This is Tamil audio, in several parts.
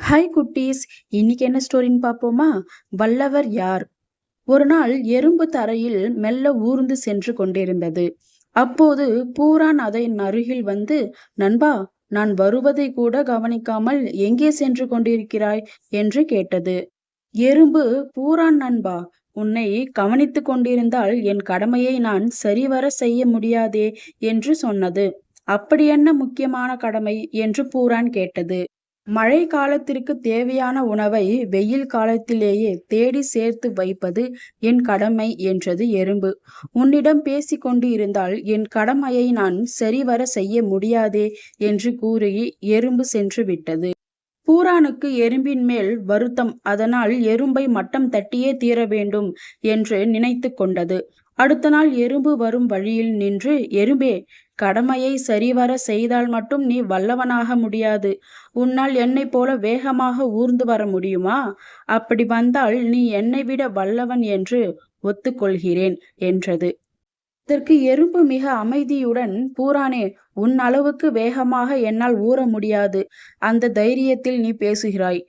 ஹாய் குட்டீஸ். இன்னைக்கு என்ன ஸ்டோரின்னு பார்ப்போமா? வல்லவர் யார்? ஒரு நாள் எறும்பு தரையில் மெல்ல ஊர்ந்து சென்று கொண்டிருந்தது. அப்போது பூரான் அதன் அருகில் வந்து, நண்பா, நான் வருவதை கூட கவனிக்காமல் எங்கே சென்று கொண்டிருக்கிறாய் என்று கேட்டது. எறும்பு, பூரான் நண்பா, உன்னை கவனித்துக் கொண்டிருந்தால் என் கடமையை நான் சரிவர செய்ய முடியாதே என்று சொன்னது. அப்படி என்ன முக்கியமான கடமை என்று பூரான் கேட்டது. மழை காலத்திற்கு தேவையான உணவை வெயில் காலத்திலேயே தேடி சேர்த்து வைப்பது என் கடமை என்றது எறும்பு. உன்னிடம் பேசிக் கொண்டு இருந்தால் என் கடமையை நான் சரிவர செய்ய முடியாதே என்று கூறி எறும்பு சென்று விட்டது. பூரானுக்கு எறும்பின் மேல் வருத்தம். அதனால் எறும்பை மட்டம் தட்டியே தீர வேண்டும் என்று நினைத்து கொண்டது. அடுத்த நாள் எறும்பு வரும் வழியில் நின்று, எறும்பே, கடமையை சரிவர செய்தால் மட்டும் நீ வல்லவனாக முடியாது. உன்னால் என்னைப் போல வேகமாக ஊர்ந்து வர முடியுமா? அப்படி வந்தால் நீ என்னை விட வல்லவன் என்று ஒத்துக்கொள்கிறேன் என்றது. இதற்கு எறும்பு மிக அமைதியுடன், பூரானே, உன் அளவுக்கு வேகமாக என்னால் ஊற முடியாது. அந்த தைரியத்தில் நீ பேசுகிறாய்.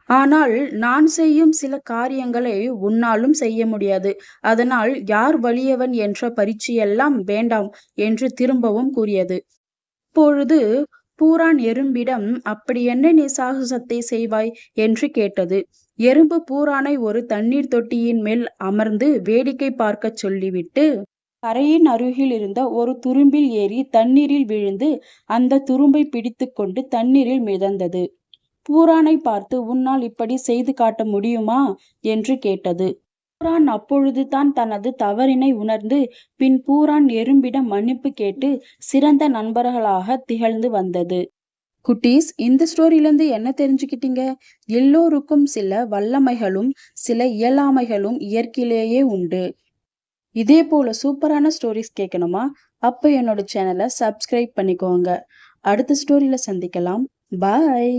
ஆனால் நான் செய்யும் சில காரியங்களை உன்னாலும் செய்ய முடியாது. அதனால் யார் வலியவன் என்ற பரீட்சையெல்லாம் வேண்டாம் என்று திரும்பவும் கூறியது. இப்பொழுது பூரான் எறும்பிடம், அப்படி என்ன நீ சாகசத்தை செய்வாய் என்று கேட்டது. எறும்பு பூரானை ஒரு தண்ணீர் தொட்டியின் மேல் அமர்ந்து வேடிக்கை பார்க்கச் சொல்லிவிட்டு, கரையின் அருகில் இருந்த ஒரு துரும்பில் ஏறி தண்ணீரில் விழுந்து அந்த துரும்பை பிடித்து கொண்டு தண்ணீரில் மிதந்தது. பூரானை பார்த்து, உன்னால் இப்படி செய்து காட்ட முடியுமா என்று கேட்டது. பூரான் அப்பொழுதுதான் தனது தவறினை உணர்ந்து பின் பூரான் எறும்பிடம் மன்னிப்பு கேட்டு சிறந்த நண்பர்களாக திகழ்ந்து வந்தது. குட்டீஸ், இந்த ஸ்டோரியிலேருந்து என்ன தெரிஞ்சுக்கிட்டீங்க? எல்லோருக்கும் சில வல்லமைகளும் சில இயலாமைகளும் இயற்கையிலேயே உண்டு. இதே போல சூப்பரான ஸ்டோரிஸ் கேட்கணுமா? அப்போ என்னோட சேனலை சப்ஸ்கிரைப் பண்ணிக்கோங்க. அடுத்த ஸ்டோரியில சந்திக்கலாம். பாய்.